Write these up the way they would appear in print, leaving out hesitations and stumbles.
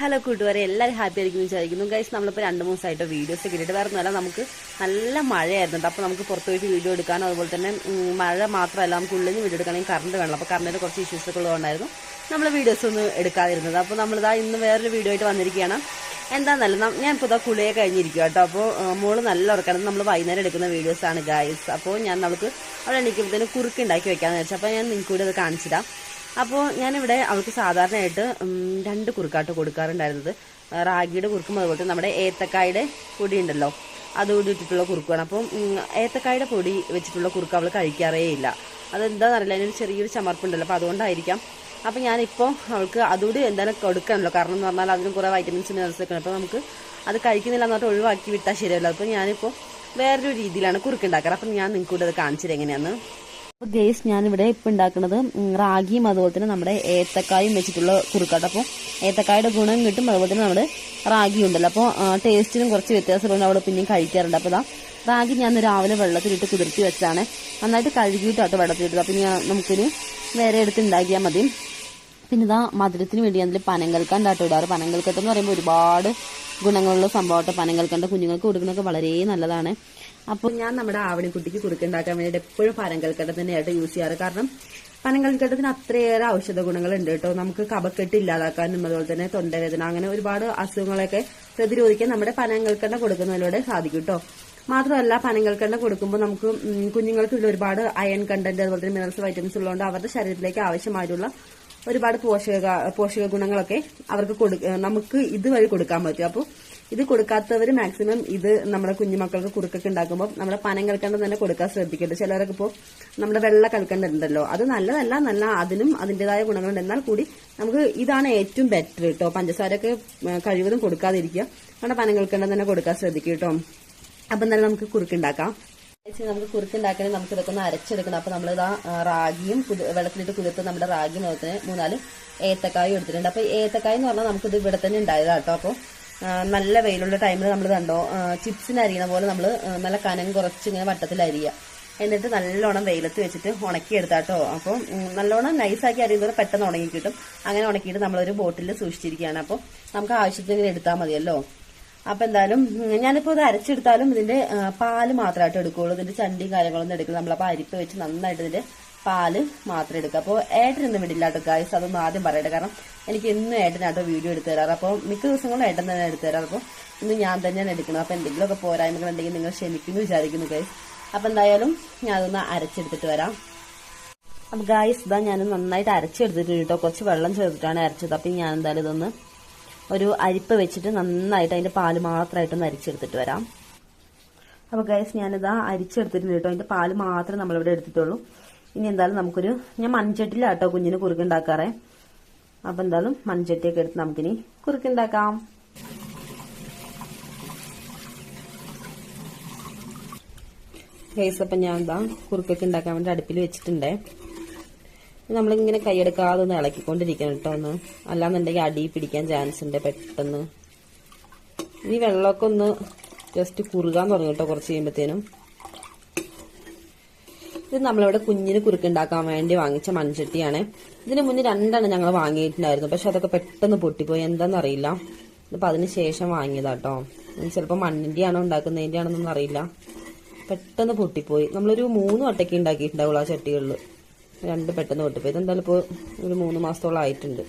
Hello കൂട്ടുകാരെ, എല്ലാവരും happy ആയിരിക്കും വിചാരിക്കുന്നു. ഗൈസ്, നമ്മളിപ്പോൾ 2-3 ദിവസമായിട്ട് വീഡിയോസ് കിട്ടിയിട്ട് വേറെ ഒന്നുമല്ല, നമുക്ക് നല്ല മഴയായിരുന്നു. അപ്പോൾ നമുക്ക് പുറത്ത് പോയിട്ട് വീഡിയോ എടുക്കാനും അതുപോലെ തന്നെ മഴ മാത്രമല്ല, നമുക്ക് ഉള്ളിൽ നിന്ന് വീഡിയോ എടുക്കണമെങ്കിൽ കറണ്ട് വേണം. അപ്പോൾ കറണ്ടിൻ്റെ കുറച്ച് ഇഷ്യൂസ് ഒക്കെ ഉള്ളതുകൊണ്ടായിരുന്നു നമ്മൾ വീഡിയോസ് ഒന്നും എടുക്കാതിരുന്നത്. അപ്പോൾ നമ്മളിതാ ഇന്ന് വേറൊരു വീഡിയോ ആയിട്ട് വന്നിരിക്കുകയാണ്. എന്താണെന്നല്ല, ഞാൻ ഇപ്പോൾ ഇതാ കുളിയെ കഴിഞ്ഞിരിക്കുക കേട്ടോ. അപ്പോൾ മോള് നല്ല ഉറക്കണം. നമ്മൾ വൈകുന്നേരം എടുക്കുന്ന വീഡിയോസാണ് ഗൈസ്. അപ്പോൾ ഞാൻ നമുക്ക് അവിടെ എണീക്കുമ്പോഴത്തേനും കുറുക്ക് ഉണ്ടാക്കി വെക്കാമെന്ന് വെച്ചാൽ, അപ്പോൾ ഞാൻ നിങ്ങൾക്ക് കൂടി അത് കാണിച്ചിടാം. അപ്പോൾ ഞാനിവിടെ അവൾക്ക് സാധാരണയായിട്ട് 2 കുറുക്കാട്ട് കൊടുക്കാറുണ്ടായിരുന്നത്. റാഗിയുടെ കുറുക്കും അതുപോലെ തന്നെ നമ്മുടെ ഏത്തക്കായുടെ പൊടി ഉണ്ടല്ലോ, അതുകൂടി ഇട്ടിട്ടുള്ള കുറുക്കാണ്. അപ്പം ഏത്തക്കായുടെ പൊടി വെച്ചിട്ടുള്ള കുറുക്ക് അവൾ കഴിക്കാറേ ഇല്ല. അതെന്താണെന്ന് അറിയില്ല, അതിനൊരു ചെറിയൊരു ചമർപ്പുണ്ടല്ലോ, അപ്പോൾ അതുകൊണ്ടായിരിക്കാം. അപ്പോൾ ഞാനിപ്പോൾ അവൾക്ക് അതുകൂടി എന്തായാലും കൊടുക്കണമല്ലോ, കാരണം എന്ന് പറഞ്ഞാൽ അതിന് കുറേ വൈറ്റമിൻസ് മിനറൽസ് ഒക്കെ ഉണ്ട്. അപ്പോൾ നമുക്ക് അത് കഴിക്കുന്നില്ല എന്നിട്ട് ഒഴിവാക്കി വിട്ടാൽ ശരിയല്ലോ. അപ്പോൾ ഞാനിപ്പോൾ വേറൊരു രീതിയിലാണ് കുറുക്കുണ്ടാക്കാറ്. അപ്പം ഞാൻ നിങ്ങൾക്ക് കൂടെ അത് കാണിച്ചിട്ട് എങ്ങനെയാണെന്ന്. അപ്പോൾ ഗേസ്, ഞാനിവിടെ ഇപ്പം ഉണ്ടാക്കുന്നത് റാഗിയും അതുപോലെ തന്നെ നമ്മുടെ ഏത്തക്കായും വെച്ചിട്ടുള്ള കുറുക്കാട്ടോ. അപ്പോൾ ഏത്തക്കായുടെ ഗുണം കിട്ടും, അതുപോലെ തന്നെ നമ്മുടെ റാഗി ഉണ്ടല്ലോ, അപ്പോൾ ടേസ്റ്റിനും കുറച്ച് വ്യത്യാസമുണ്ട്. അവിടെ പിന്നെയും കഴിക്കാറുണ്ട്. അപ്പോൾ റാഗി ഞാൻ രാവിലെ വെള്ളത്തിലിട്ട് കുതിർത്തി വെച്ചാണ്, നന്നായിട്ട് കഴുകിയിട്ടാട്ടോ വെള്ളത്തിലിട്ടത്. അപ്പോൾ നമുക്കിനി വേറെ എടുത്ത് ഉണ്ടാക്കിയാൽ മതി. പിന്നെ മധുരത്തിന് വേണ്ടി അതിൽ പനങ്കൽക്കണ്ടാട്ടോ ഇടാറ്. പനങ്കൽക്കട്ട് എന്ന് പറയുമ്പോൾ ഒരുപാട് ഗുണങ്ങളുള്ള സംഭവമായിട്ട്. പനങ്കൽക്കണ്ട കുഞ്ഞുങ്ങൾക്ക് കൊടുക്കുന്നതൊക്കെ വളരെ നല്ലതാണ്. അപ്പോൾ ഞാൻ നമ്മുടെ ആവണിക്കുട്ടിക്ക് കുറുക്കുണ്ടാക്കാൻ വേണ്ടിയിട്ട് എപ്പോഴും പനങ്കൽക്കട്ട തന്നെയായിട്ട് യൂസ് ചെയ്യാറ്. കാരണം പനങ്കൽക്കട്ടത്തിന് അത്രയേറെ ഔഷധ ഗുണങ്ങളുണ്ട് കേട്ടോ. നമുക്ക് കഫക്കെട്ട് ഇല്ലാതാക്കാനും അതുപോലെ തന്നെ തൊണ്ടവേദന അങ്ങനെ ഒരുപാട് അസുഖങ്ങളൊക്കെ പ്രതിരോധിക്കാൻ നമ്മുടെ പനങ്കൽക്കണ്ട കൊടുക്കുന്നതിലൂടെ സാധിക്കും കേട്ടോ. മാത്രമല്ല, പനങ്കൽക്കണ്ട കൊടുക്കുമ്പോൾ നമുക്ക് കുഞ്ഞുങ്ങൾക്ക് ഇതിൽ ഒരുപാട് അയൺ കണ്ടന്റ് അതുപോലെ തന്നെ മിനറൽസ് വൈറ്റമിൻസ് ഉള്ളതുകൊണ്ട് അവരുടെ ശരീരത്തിലേക്ക് ആവശ്യമായിട്ടുള്ള ഒരുപാട് പോഷക ഗുണങ്ങളൊക്കെ അവർക്ക് നമുക്ക് ഇതുവഴി കൊടുക്കാൻ പറ്റും. അപ്പോൾ ഇത് കൊടുക്കാത്തവർ മാക്സിമം ഇത് നമ്മുടെ കുഞ്ഞുമക്കൾക്ക് കുറുക്കൊക്കെ ഉണ്ടാക്കുമ്പോൾ നമ്മുടെ പനങ്കൽക്കണ്ടം തന്നെ കൊടുക്കാൻ ശ്രദ്ധിക്കരുത്. ചിലവരൊക്കെ ഇപ്പോൾ നമ്മുടെ വെള്ള കൽക്കണ്ടം ഉണ്ടല്ലോ, അത് നല്ലതല്ല, അതിനും അതിൻ്റെതായ ഗുണങ്ങളുണ്ട്. എന്നാൽ കൂടി നമുക്ക് ഇതാണ് ഏറ്റവും ബെറ്റർ കേട്ടോ. പഞ്ചസാരയൊക്കെ കഴിവതും കൊടുക്കാതിരിക്കുക, നമ്മുടെ പനങ്കൽക്കണ്ടം തന്നെ കൊടുക്കാൻ ശ്രദ്ധിക്കുക കേട്ടോ. അപ്പം തന്നെ നമുക്ക് കുറുക്കുണ്ടാക്കാം. നമുക്ക് കുറുക്കുണ്ടാക്കണമെങ്കിൽ നമുക്ക് ഇതൊക്കെ ഒന്ന് അരച്ചെടുക്കണം. അപ്പോൾ നമ്മളിതാ റാഗിയും വെള്ളത്തിലിട്ട് കുതിർത്ത് നമ്മുടെ റാഗി മുഖത്തിന് 4 ഏത്തക്കായും എടുത്തിട്ടുണ്ട്. അപ്പോൾ ഏത്തക്കായ എന്ന് പറഞ്ഞാൽ നമുക്കിത് ഇവിടെ തന്നെ ഉണ്ടായതാണ് കേട്ടോ. അപ്പോൾ നല്ല വെയിലുള്ള ടൈമിൽ നമ്മൾ കണ്ടോ ചിപ്സിന് അരിയണ പോലെ നമ്മൾ നല്ല കനം കുറച്ച് ഇങ്ങനെ വട്ടത്തിൽ അരിയുക, എന്നിട്ട് നല്ലോണം വെയിലത്ത് വെച്ചിട്ട് ഉണക്കിയെടുത്താട്ടോ. അപ്പോൾ നല്ലോണം നൈസാക്കി അരിയുന്നത് പെട്ടെന്ന് ഉണങ്ങി കിട്ടും. അങ്ങനെ ഉണക്കിയിട്ട് നമ്മളൊരു ബോട്ടിൽ സൂക്ഷിച്ചിരിക്കുകയാണ്. അപ്പോൾ നമുക്ക് ആവശ്യത്തിന് എടുത്താൽ മതിയല്ലോ. അപ്പം എന്തായാലും ഞാനിപ്പോൾ ഇത് അരച്ചെടുത്താലും ഇതിന്റെ പാല് മാത്രമായിട്ട് എടുക്കുകയുള്ളൂ. ഇതിന്റെ ചണ്ടിയും കാര്യങ്ങളൊന്നും എടുക്കില്ല. നമ്മളപ്പോൾ അരിപ്പ് വെച്ച് നന്നായിട്ട് ഇതിന്റെ പാല് മാത്രം എടുക്കുക. അപ്പോൾ ഏട്ടനൊന്നും വിടില്ല കേട്ടോ ഗായ്സ്, അതൊന്നും ആദ്യം പറയട്ടെ. കാരണം എനിക്ക് എന്നും ഏട്ടനാട്ടോ വീഡിയോ എടുത്തു തരാറ്. അപ്പോൾ മിക്ക ദിവസങ്ങളും ഏട്ടൻ തന്നെ എടുത്തു തരാറ്. അപ്പോൾ ഇന്ന് ഞാൻ തന്നെയാണ് എടുക്കുന്നത്. അപ്പോൾ എന്തെങ്കിലുമൊക്കെ പോരായ്മകൾ ഉണ്ടെങ്കിൽ നിങ്ങൾ ക്ഷമിക്കുന്നു വിചാരിക്കുന്നു ഗായ്സ്. അപ്പം എന്തായാലും ഞാൻ അതൊന്ന് അരച്ചെടുത്തിട്ട് വരാം. അപ്പം ഗായ്സ്, ഞാൻ നന്നായിട്ട് അരച്ചെടുത്തിട്ട് കേട്ടോ, കുറച്ച് വെള്ളം ചേർത്തിട്ടാണ് അരച്ചത്. അപ്പം ഞാൻ എന്തായാലും ഇതൊന്ന് ഒരു അരിപ്പ് വെച്ചിട്ട് നന്നായിട്ട് അതിന്റെ പാല് മാത്രമായിട്ടൊന്ന് അരിച്ചെടുത്തിട്ട് വരാം. അപ്പോൾ ഗൈസ്, ഞാനിതാ അരിച്ചെടുത്തിട്ടുണ്ട് കേട്ടോ. അതിന്റെ പാല് മാത്രമേ നമ്മളിവിടെ എടുത്തിട്ടുള്ളൂ. ഇനി എന്തായാലും ഞാൻ മൺചട്ടിയിലാട്ടോ കുഞ്ഞിന് കുറുക്കുണ്ടാക്കാറേ. അപ്പം എന്തായാലും മൺചട്ടിയൊക്കെ എടുത്ത് നമുക്കിനി കുറുക്കുണ്ടാക്കാം. ഗൈസ്, അപ്പം ഞാൻ എന്താ കുറുക്കൊക്കെ ഉണ്ടാക്കാൻ വേണ്ടി അടുപ്പിൽ വെച്ചിട്ടുണ്ടേ. നമ്മളിങ്ങനെ കൈയെടുക്കാതെ ഒന്ന് ഇളക്കിക്കൊണ്ടിരിക്കണം കേട്ടോ. ഒന്ന് അല്ലാന്നുണ്ടെങ്കിൽ അടി പിടിക്കാൻ ചാൻസ് ഉണ്ട് പെട്ടെന്ന്. ഇനി വെള്ളമൊക്കെ ഒന്ന് ജസ്റ്റ് കുറുകാൻ തുടങ്ങും കേട്ടോ കുറച്ച് കഴിയുമ്പോഴത്തേനും. ഇത് നമ്മളിവിടെ കുഞ്ഞിന് കുറുക്കുണ്ടാക്കാൻ വേണ്ടി വാങ്ങിച്ച മൺചട്ടിയാണ്. ഇതിന് മുന്നേ 2 ഞങ്ങൾ വാങ്ങിയിട്ടുണ്ടായിരുന്നു, പക്ഷെ അതൊക്കെ പെട്ടെന്ന് പൊട്ടിപ്പോയി. എന്താണെന്നറിയില്ല. ഇതിപ്പോൾ അതിന് ശേഷം വാങ്ങിയതാട്ടോ. ചിലപ്പോൾ മണ്ണിന്റെ ആണോ ഉണ്ടാക്കുന്നതിന്റെ ആണെന്നൊന്നും അറിയില്ല, പെട്ടെന്ന് പൊട്ടിപ്പോയി. നമ്മളൊരു 3 വട്ടയ്ക്ക് ഉണ്ടാക്കിയിട്ടുണ്ടാവുള്ളൂ ആ ചട്ടികളിൽ. 2 പെട്ടെന്ന് പൊട്ടിപ്പോയി. ഇതെന്തായാലും ഇപ്പോൾ ഒരു 3 മാസത്തോളം ആയിട്ടുണ്ട്.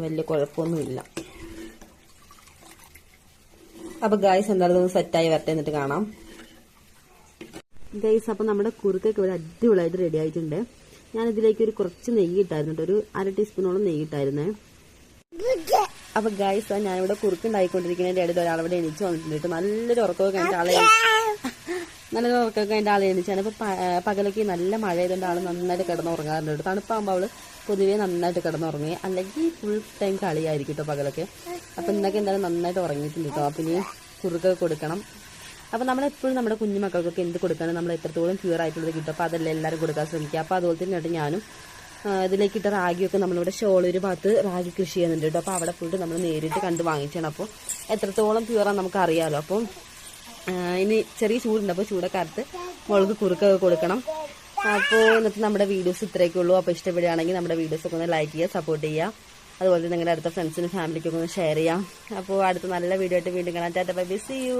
വലിയ കുഴപ്പമൊന്നുമില്ല. അപ്പൊ ഗൈസ്, എന്തായാലും ഒന്ന് സെറ്റായി വരട്ടെ, എന്നിട്ട് കാണാം. ഗൈസ്, അപ്പൊ നമ്മുടെ കുറുക്കൊക്കെ ഇവിടെ അടിപൊളിയായിട്ട് റെഡി ആയിട്ടുണ്ട്. ഞാൻ ഇതിലേക്ക് ഒരു കുറച്ച് നെയ്യ് ഇട്ടായിരുന്നു, ഒരു 1/2 ടീസ്പൂണോളം നെയ്യ് ഇട്ടായിരുന്നേ. അപ്പൊ ഗൈസ്, ഞാനിവിടെ കുറുക്കുണ്ടായിക്കൊണ്ടിരിക്കുന്നതിന്റെ ഇടയിൽ ഒരാളിവിടെ എണീച്ച് വന്നിട്ടുണ്ട്. നല്ലൊരു ഉറക്കമൊക്കെ കഴിഞ്ഞ ആളെ എണീച്ചാണ്. ഇപ്പൊ പകലൊക്കെ നല്ല മഴ ചെയ്തുകൊണ്ട് ആള് നന്നായിട്ട് കിടന്നുറങ്ങാറുണ്ട്. തണുപ്പാകുമ്പോൾ അവള് പൊതുവേ നന്നായിട്ട് കിടന്നുറങ്ങി, അല്ലെങ്കിൽ ഫുൾ ടൈം കളിയായിരിക്കും കേട്ടോ പകലൊക്കെ. അപ്പൊ ഇന്നൊക്കെ എന്തായാലും നന്നായിട്ട് ഉറങ്ങിയിട്ടുണ്ട് കേട്ടോ. അപ്പൊ ഇനി കുറുക്കൊക്കെ കൊടുക്കണം. അപ്പൊ നമ്മളെപ്പോഴും നമ്മുടെ കുഞ്ഞു മക്കൾക്കൊക്കെ എന്ത് കൊടുക്കണം, നമ്മൾ എത്രത്തോളം പ്യൂർ ആയിട്ടുള്ളത് കിട്ടും. അപ്പൊ അതെല്ലാം എല്ലാവരും കൊടുക്കാൻ ശ്രമിക്കുക. അപ്പൊ അതുപോലെ തന്നെയായിട്ട് ഞാനും ഇതിലേക്കിട്ട റാഗിയൊക്കെ നമ്മളിവിടെ ഷോളൊരു ഭാഗത്ത് റാഗി കൃഷി ചെയ്യുന്നുണ്ട് കേട്ടോ. അപ്പൊ അവിടെ പോയിട്ട് നമ്മൾ നേരിട്ട് കണ്ട് വാങ്ങിച്ചാണ്. അപ്പോൾ എത്രത്തോളം പ്യൂറാണ് നമുക്ക് അറിയാമല്ലോ. അപ്പം ഇനി ചെറിയ ചൂടുണ്ട്, അപ്പോൾ ചൂടൊക്കെ അറുത്ത് മുളക് കുറുക്കൊക്കെ കൊടുക്കണം. അപ്പോൾ ഇന്നത്തെ നമ്മുടെ വീഡിയോസ് ഇത്രയൊക്കെ ഉള്ളൂ. അപ്പോൾ ഇഷ്ടപ്പെടുകയാണെങ്കിൽ നമ്മുടെ വീഡിയോസൊക്കെ ഒന്ന് ലൈക്ക് ചെയ്യുക, സപ്പോർട്ട് ചെയ്യുക. അതുപോലെ തന്നെ നിങ്ങളുടെ അടുത്ത ഫ്രണ്ട്സിനും ഫാമിലിക്കൊക്കെ ഒന്ന് ഷെയർ ചെയ്യാം. അപ്പോൾ അടുത്ത നല്ല വീഡിയോ ആയിട്ട് വീണ്ടും കാണാം. ടാറ്റ ബൈ ബൈ, സീ യു.